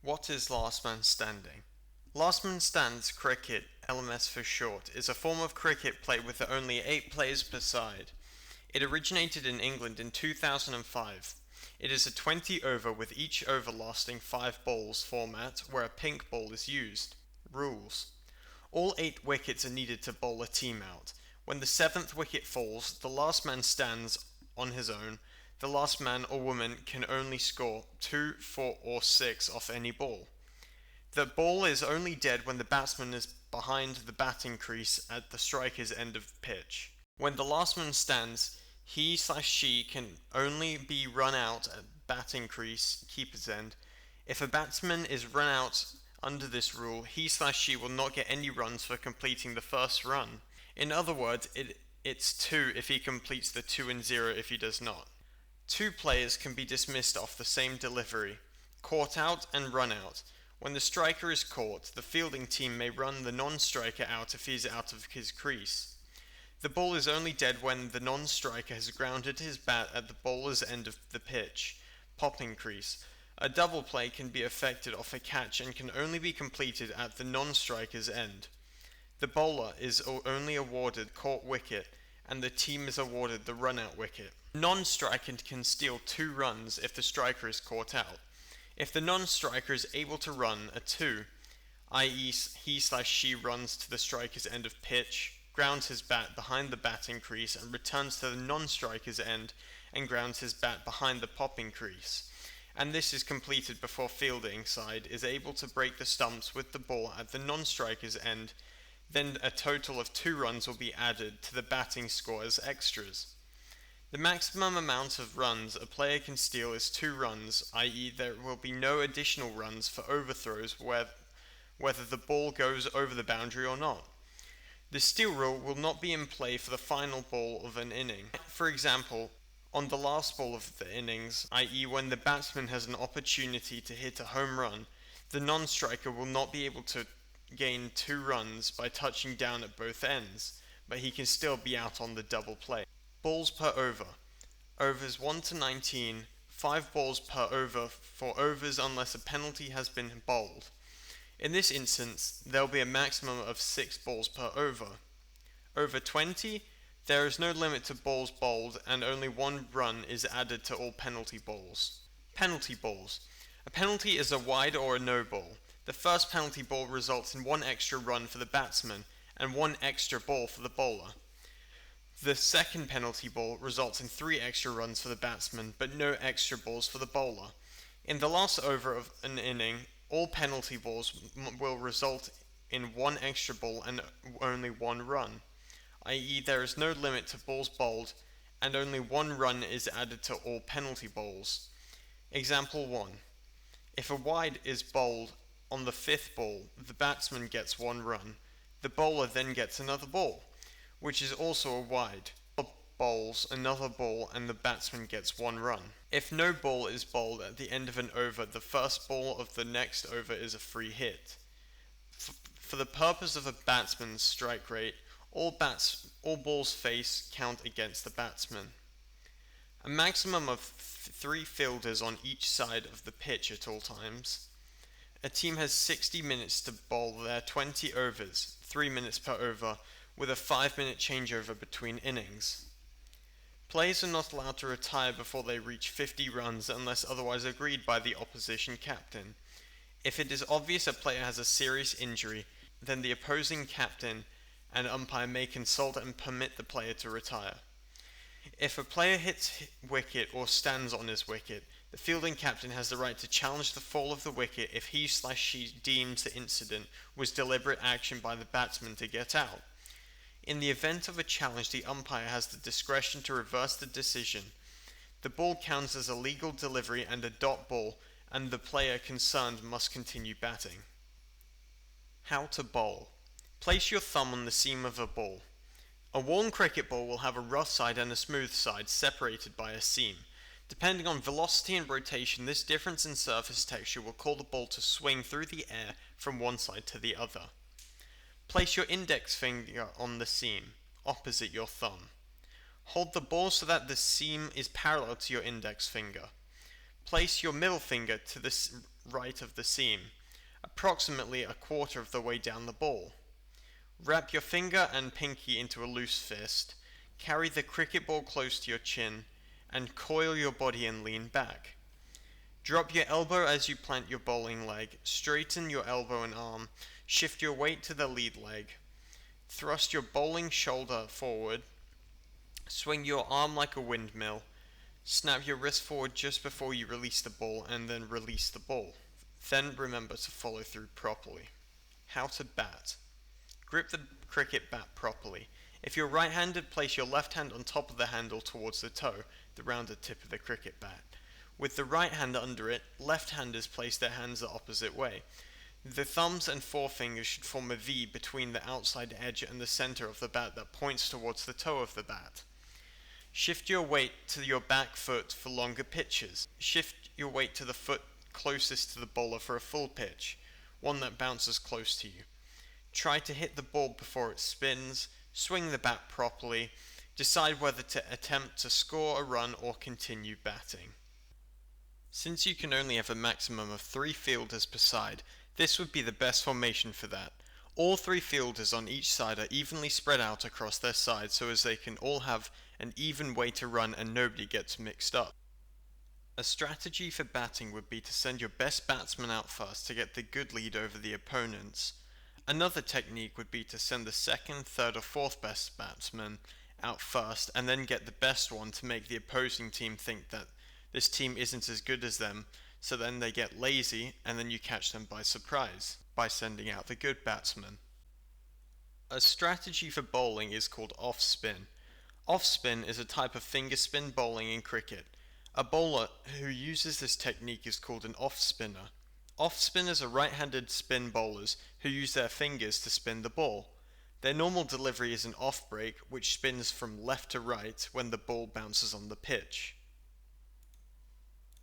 What is last man standing? Last man stands cricket, LMS for short, is a form of cricket played with only 8 players per side. It originated in England in 2005. It is a 20 over with each over lasting 5 balls format where a pink ball is used. Rules. All 8 wickets are needed to bowl a team out. When the 7th wicket falls, the last man stands on his own. The last man or woman can only score 2, 4 or 6 off any ball. The ball is only dead when the batsman is behind the batting crease at the striker's end of pitch. When the last man stands, he/she can only be run out at batting crease, keeper's end. If a batsman is run out under this rule, he/she will not get any runs for completing the first run. In other words, it's 2 if he completes the 2 and 0 if he does not. 2 players can be dismissed off the same delivery, caught out and run out. When the striker is caught, the fielding team may run the non-striker out if he is out of his crease. The ball is only dead when the non-striker has grounded his bat at the bowler's end of the pitch, popping crease. A double play can be effected off a catch and can only be completed at the non-striker's end. The bowler is only awarded caught wicket, and the team is awarded the run-out wicket. Non-striker can steal 2 runs if the striker is caught out. If the non-striker is able to run a 2, i.e. he/she runs to the striker's end of pitch, grounds his bat behind the batting crease and returns to the non-striker's end and grounds his bat behind the popping crease, and this is completed before fielding side is able to break the stumps with the ball at the non-striker's end, then a total of 2 runs will be added to the batting score as extras. The maximum amount of runs a player can steal is 2 runs, i.e. there will be no additional runs for overthrows whether the ball goes over the boundary or not. The steal rule will not be in play for the final ball of an inning. For example, on the last ball of the innings, i.e. when the batsman has an opportunity to hit a home run, the non-striker will not be able to gain 2 runs by touching down at both ends, but he can still be out on the double play. Balls per over. Overs 1 to 19, 5 balls per over for overs unless a penalty has been bowled. In this instance, there will be a maximum of 6 balls per over. Over 20, there is no limit to balls bowled and only 1 run is added to all penalty balls. Penalty balls. A penalty is a wide or a no ball. The first penalty ball results in 1 extra run for the batsman and 1 extra ball for the bowler. The second penalty ball results in 3 extra runs for the batsman, but no extra balls for the bowler. In the last over of an inning, all penalty balls will result in 1 extra ball and only 1 run, i.e. there is no limit to balls bowled, and only 1 run is added to all penalty balls. Example 1. If a wide is bowled on the 5th ball, the batsman gets 1 run. The bowler then gets another ball, which is also a wide. Bowls another ball and the batsman gets 1 run. If no ball is bowled at the end of an over, the first ball of the next over is a free hit. For the purpose of a batsman's strike rate, all balls face count against the batsman. A maximum of 3 fielders on each side of the pitch at all times. A team has 60 minutes to bowl their 20 overs, 3 minutes per over, with a 5-minute changeover between innings. Players are not allowed to retire before they reach 50 runs unless otherwise agreed by the opposition captain. If it is obvious a player has a serious injury, then the opposing captain and umpire may consult and permit the player to retire. If a player hits wicket or stands on his wicket, the fielding captain has the right to challenge the fall of the wicket if he/she deems the incident was deliberate action by the batsman to get out. In the event of a challenge, the umpire has the discretion to reverse the decision. The ball counts as a legal delivery and a dot ball, and the player concerned must continue batting. How to bowl. Place your thumb on the seam of a ball. A worn cricket ball will have a rough side and a smooth side separated by a seam. Depending on velocity and rotation, this difference in surface texture will cause the ball to swing through the air from one side to the other. Place your index finger on the seam, opposite your thumb. Hold the ball so that the seam is parallel to your index finger. Place your middle finger to the right of the seam, approximately a quarter of the way down the ball. Wrap your finger and pinky into a loose fist, carry the cricket ball close to your chin, and coil your body and lean back. Drop your elbow as you plant your bowling leg, straighten your elbow and arm, shift your weight to the lead leg, thrust your bowling shoulder forward, swing your arm like a windmill, snap your wrist forward just before you release the ball, and then release the ball. Then remember to follow through properly. How to bat. Grip the cricket bat properly. If you're right-handed, place your left hand on top of the handle towards the toe, the rounded tip of the cricket bat. With the right hand under it, left-handers place their hands the opposite way. The thumbs and forefingers should form a V between the outside edge and the center of the bat that points towards the toe of the bat. Shift your weight to your back foot for longer pitches. Shift your weight to the foot closest to the bowler for a full pitch, one that bounces close to you. Try to hit the ball before it spins, swing the bat properly, decide whether to attempt to score a run or continue batting. Since you can only have a maximum of 3 fielders per side, this would be the best formation for that. All 3 fielders on each side are evenly spread out across their sides so as they can all have an even way to run and nobody gets mixed up. A strategy for batting would be to send your best batsman out first to get the good lead over the opponents. Another technique would be to send the second, third or fourth best batsman out first and then get the best one to make the opposing team think that this team isn't as good as them, so then they get lazy and then you catch them by surprise by sending out the good batsman. A strategy for bowling is called off-spin. Off-spin is a type of finger spin bowling in cricket. A bowler who uses this technique is called an off-spinner. Off-spinners are right-handed spin bowlers who use their fingers to spin the ball. Their normal delivery is an off break, which spins from left to right when the ball bounces on the pitch.